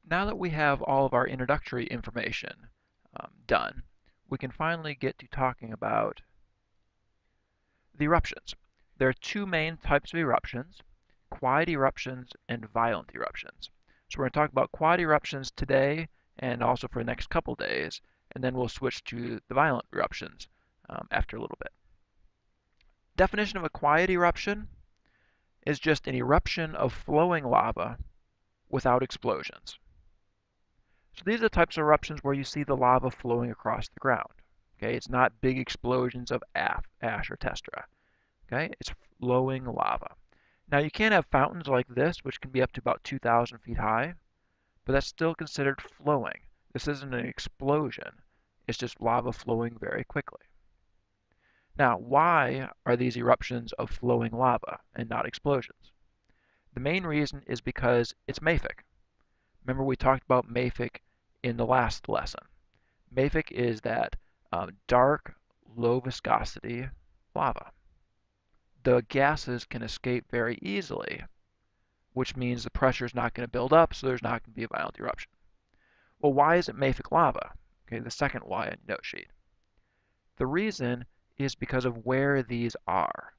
Now that we have all of our introductory information done, we can finally get to talking about the eruptions. There are two main types of eruptions, quiet eruptions and violent eruptions. So we're going to talk about quiet eruptions today and also for the next couple days, and then we'll switch to the violent eruptions after a little bit. Definition of a quiet eruption is just an eruption of flowing lava without explosions. So these are the types of eruptions where you see the lava flowing across the ground. Okay, it's not big explosions of ash or tundra. Okay, it's flowing lava. Now you can have fountains like this, which can be up to about 2,000 feet high, but that's still considered flowing. This isn't an explosion. It's just lava flowing very quickly. Now, why are these eruptions of flowing lava and not explosions? The main reason is because it's mafic. Remember we talked about mafic in the last lesson. Mafic is that dark, low viscosity lava. The gases can escape very easily, which means the pressure is not going to build up, so there's not going to be a violent eruption. Well, why is it mafic lava? Okay, the second why on your note sheet. The reason is because of where these are.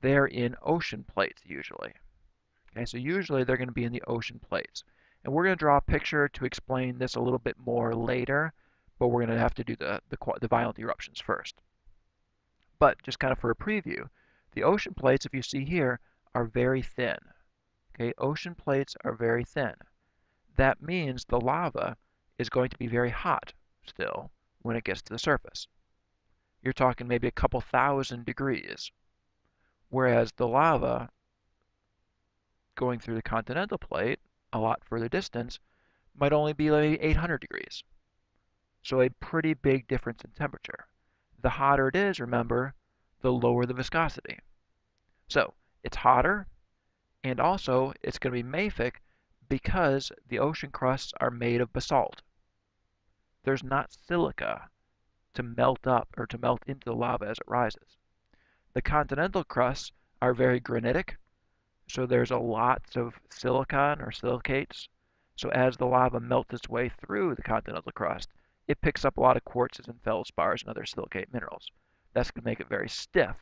They're in ocean plates usually. Okay, so usually they're going to be in the ocean plates. And we're going to draw a picture to explain this a little bit more later, but we're going to have to do the violent eruptions first. But just kind of for a preview, the ocean plates, if you see here, are very thin. Okay, ocean plates are very thin. That means the lava is going to be very hot still when it gets to the surface. You're talking maybe a couple thousand degrees, whereas the lava going through the continental plate a lot further distance might only be like 800 degrees. So a pretty big difference in temperature. The hotter it is, remember, the lower the viscosity. So it's hotter, and also it's going to be mafic because the ocean crusts are made of basalt. There's not silica to melt up or to melt into the lava as it rises. The continental crusts are very granitic, so there's a lot of silicon or silicates. So as the lava melts its way through the continental crust, it picks up a lot of quartzes and feldspars and other silicate minerals. That's going to make it very stiff.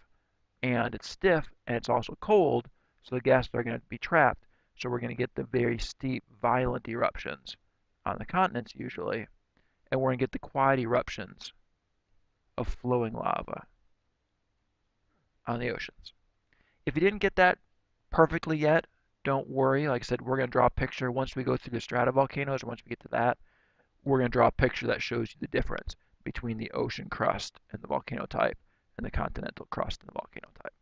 And it's stiff and it's also cold, so the gases are going to be trapped. So we're going to get the very steep, violent eruptions on the continents usually, and we're going to get the quiet eruptions of flowing lava on the oceans. If you didn't get that perfectly yet, don't worry. Like I said, we're going to draw a picture once we go through the stratovolcanoes, or once we get to that, we're going to draw a picture that shows you the difference between the ocean crust and the volcano type and the continental crust and the volcano type.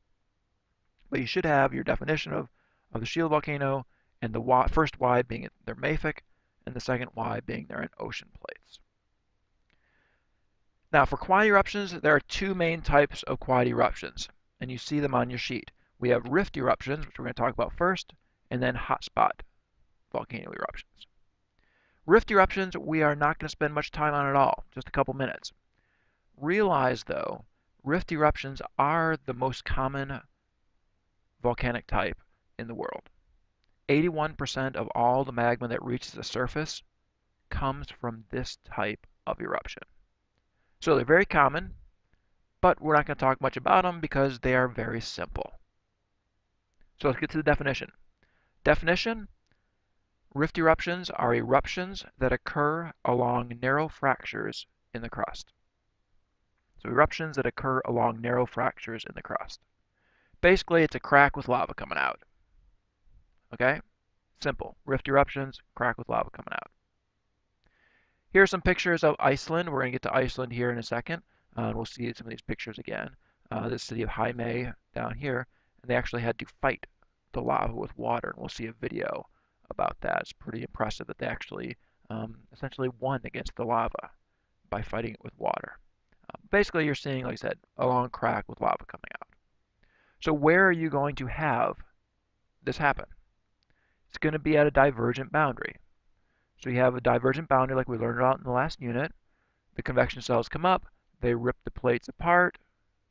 But you should have your definition of the shield volcano, and the first Y being they're mafic, and the second Y being they're in ocean plates. Now for quiet eruptions, there are two main types of quiet eruptions, and you see them on your sheet. We have rift eruptions, which we're going to talk about first, and then hotspot volcano eruptions. Rift eruptions, we are not going to spend much time on at all, just a couple minutes. Realize, though, rift eruptions are the most common volcanic type in the world. 81% of all the magma that reaches the surface comes from this type of eruption. So they're very common, but we're not going to talk much about them because they are very simple. So let's get to the definition. Definition: rift eruptions are eruptions that occur along narrow fractures in the crust. So eruptions that occur along narrow fractures in the crust. Basically, it's a crack with lava coming out. Okay? Simple. Rift eruptions, crack with lava coming out. Here are some pictures of Iceland. We're going to get to Iceland here in a second. And we'll see some of these pictures again. The city of Jaime down here. And they actually had to fight the lava with water. And we'll see a video about that. It's pretty impressive that they actually essentially won against the lava by fighting it with water. Basically, you're seeing, like I said, a long crack with lava coming out. So where are you going to have this happen? It's going to be at a divergent boundary. So you have a divergent boundary like we learned about in the last unit. The convection cells come up, they rip the plates apart,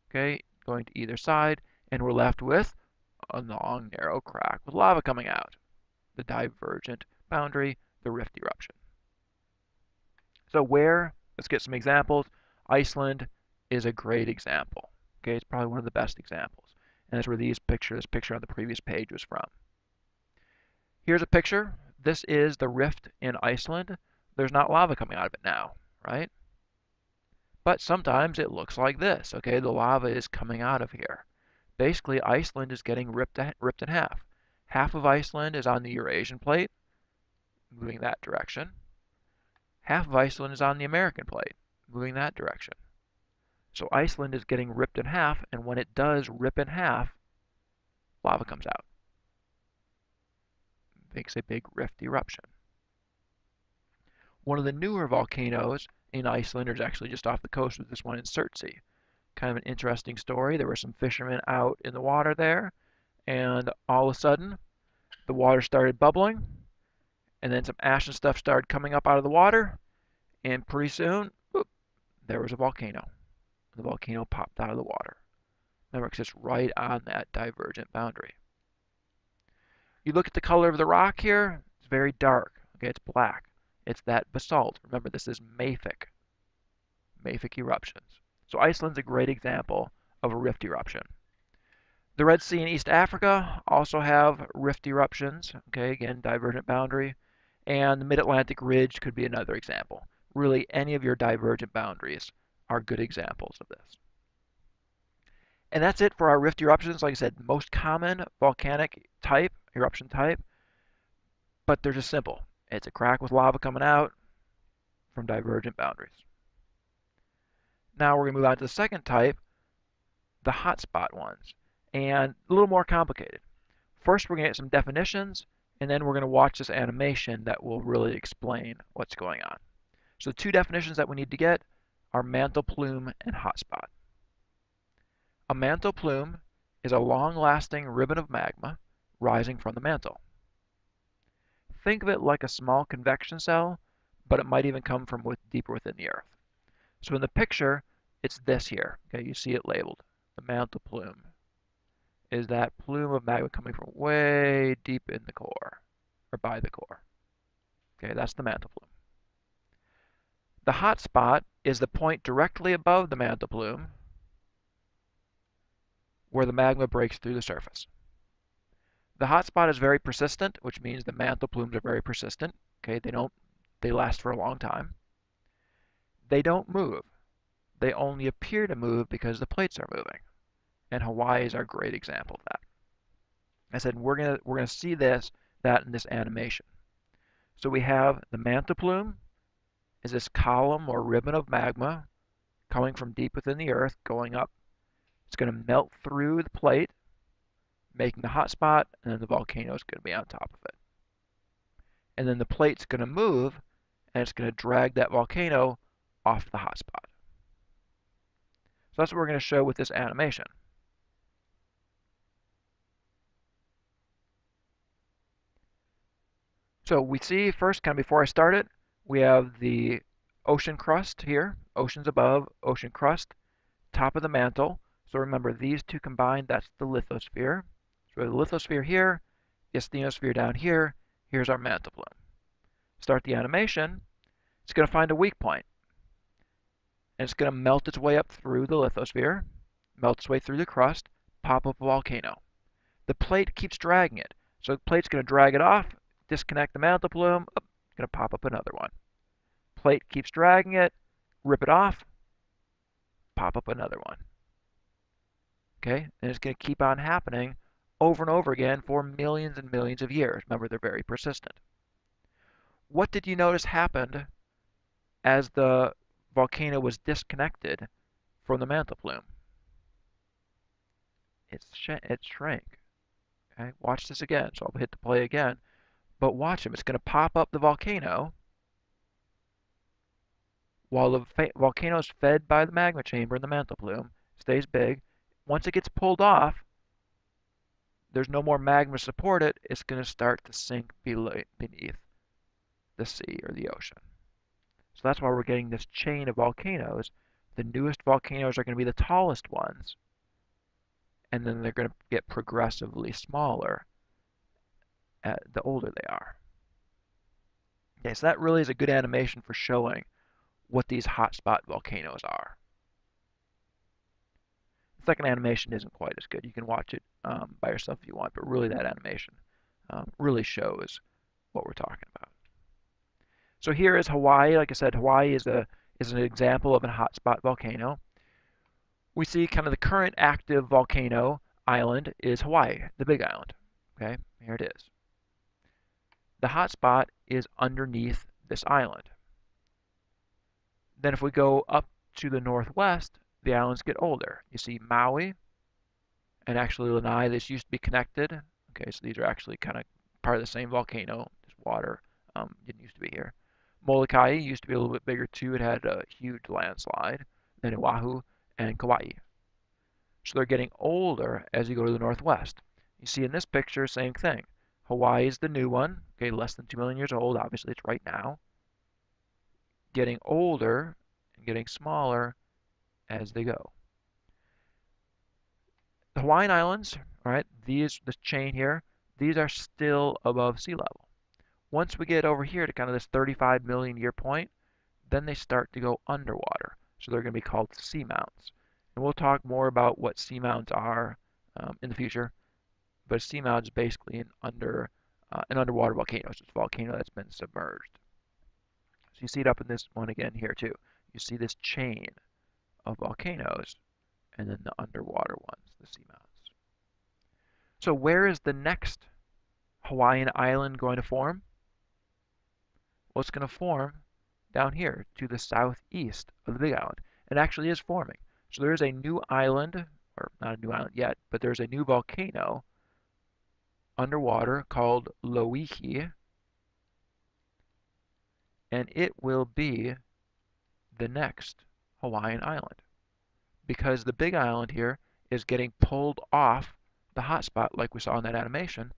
okay, going to either side, and we're left with a long, narrow crack with lava coming out. The divergent boundary, the rift eruption. So let's get some examples. Iceland is a great example. Okay, it's probably one of the best examples. And that's where this picture on the previous page was from. Here's a picture. This is the rift in Iceland. There's not lava coming out of it now, right? But sometimes it looks like this, okay? The lava is coming out of here. Basically, Iceland is getting ripped in half. Half of Iceland is on the Eurasian plate, moving that direction. Half of Iceland is on the American plate, moving that direction. So Iceland is getting ripped in half, and when it does rip in half, lava comes out. Makes a big rift eruption. One of the newer volcanoes in Iceland is actually just off the coast with this one in Surtsey. Kind of an interesting story. There were some fishermen out in the water there, and all of a sudden, the water started bubbling, and then some ash and stuff started coming up out of the water, and pretty soon, whoop, there was a volcano. The volcano popped out of the water. Remember, it's just right on that divergent boundary. You look at the color of the rock here, it's very dark. Okay, it's black. It's that basalt. Remember, this is mafic eruptions. So Iceland's a great example of a rift eruption. The Red Sea and East Africa also have rift eruptions. Okay, again, divergent boundary. And the Mid-Atlantic Ridge could be another example. Really, any of your divergent boundaries are good examples of this. And that's it for our rift eruptions. Like I said, most common volcanic type, eruption type, but they're just simple. It's a crack with lava coming out from divergent boundaries. Now we're going to move on to the second type, the hotspot ones, and a little more complicated. First, we're going to get some definitions, and then we're going to watch this animation that will really explain what's going on. So the two definitions that we need to get are mantle plume and hotspot. A mantle plume is a long-lasting ribbon of magma rising from the mantle. Think of it like a small convection cell, but it might even come from deeper within the Earth. So in the picture, it's this here. Okay, you see it labeled. The mantle plume is that plume of magma coming from way deep in the core, or by the core. Okay, that's the mantle plume. The hotspot is the point directly above the mantle plume where the magma breaks through the surface. The hotspot is very persistent, which means the mantle plumes are very persistent. Okay, they last for a long time. They don't move. They only appear to move because the plates are moving. And Hawaii is our great example of that. I said we're gonna see that in this animation. So we have the mantle plume is this column or ribbon of magma coming from deep within the Earth, going up. It's going to melt through the plate, making the hot spot, and then the volcano is going to be on top of it. And then the plate's going to move, and it's going to drag that volcano off the hot spot. So that's what we're going to show with this animation. So we see first, kind of before I start it, we have the ocean crust here, oceans above, ocean crust, top of the mantle. So remember, these two combined, that's the lithosphere. So we have the lithosphere here, asthenosphere down here. Here's our mantle plume. Start the animation. It's going to find a weak point. And it's going to melt its way up through the lithosphere, melt its way through the crust, pop up a volcano. The plate keeps dragging it. So the plate's going to drag it off, disconnect the mantle plume, it's going to pop up another one. Plate keeps dragging it, rip it off, pop up another one. Okay, and it's going to keep on happening over and over again for millions and millions of years. Remember, they're very persistent. What did you notice happened as the volcano was disconnected from the mantle plume? It shrank. Okay, watch this again. So I'll hit the play again. But watch them. It's going to pop up the volcano while the volcano is fed by the magma chamber in the mantle plume. Stays big. Once it gets pulled off, there's no more magma to support it. It's going to start to sink beneath the sea or the ocean. So that's why we're getting this chain of volcanoes. The newest volcanoes are going to be the tallest ones, and then they're going to get progressively smaller the older they are. Okay, so that really is a good animation for showing what these hotspot volcanoes are. The second animation isn't quite as good. You can watch it by yourself if you want, but really that animation really shows what we're talking about. So here is Hawaii. Like I said, Hawaii is an example of a hotspot volcano. We see kind of the current active volcano island is Hawaii, the Big Island. Okay, here it is. The hotspot is underneath this island. Then if we go up to the northwest, the islands get older. You see Maui and actually Lanai. This used to be connected. Okay, so these are actually kind of part of the same volcano. This water didn't used to be here. Molokai used to be a little bit bigger too. It had a huge landslide. Then Oahu and Kauai. So they're getting older as you go to the northwest. You see in this picture, same thing. Hawaii is the new one, okay, less than 2 million years old. Obviously, it's right now. Getting older and getting smaller as they go. The Hawaiian Islands, all right, this chain here, these are still above sea level. Once we get over here to kind of this 35 million year point, then they start to go underwater. So they're going to be called seamounts. And we'll talk more about what seamounts are in the future. But a seamount is basically an underwater volcano. It's a volcano that's been submerged. So you see it up in this one again here too. You see this chain of volcanoes and then the underwater ones, the seamounts. So where is the next Hawaiian island going to form? Well, it's going to form down here to the southeast of the Big Island. It actually is forming. So there is a new island, or not a new island yet, but there's a new volcano underwater called Loihi, and it will be the next Hawaiian island because the Big Island here is getting pulled off the hotspot like we saw in that animation.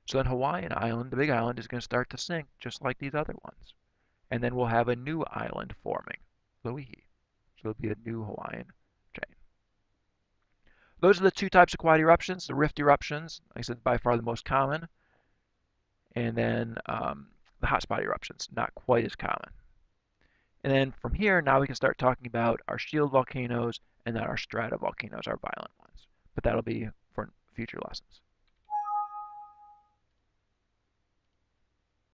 So then Hawaiian Island, the Big Island, is going to start to sink just like these other ones. And then we'll have a new island forming, Loihi. So it'll be a new Hawaiian chain. Those are the two types of quiet eruptions. The rift eruptions, like I said, by far the most common. And then the hotspot eruptions, not quite as common. And then from here, now we can start talking about our shield volcanoes and then our stratovolcanoes, our violent ones. But that'll be for future lessons.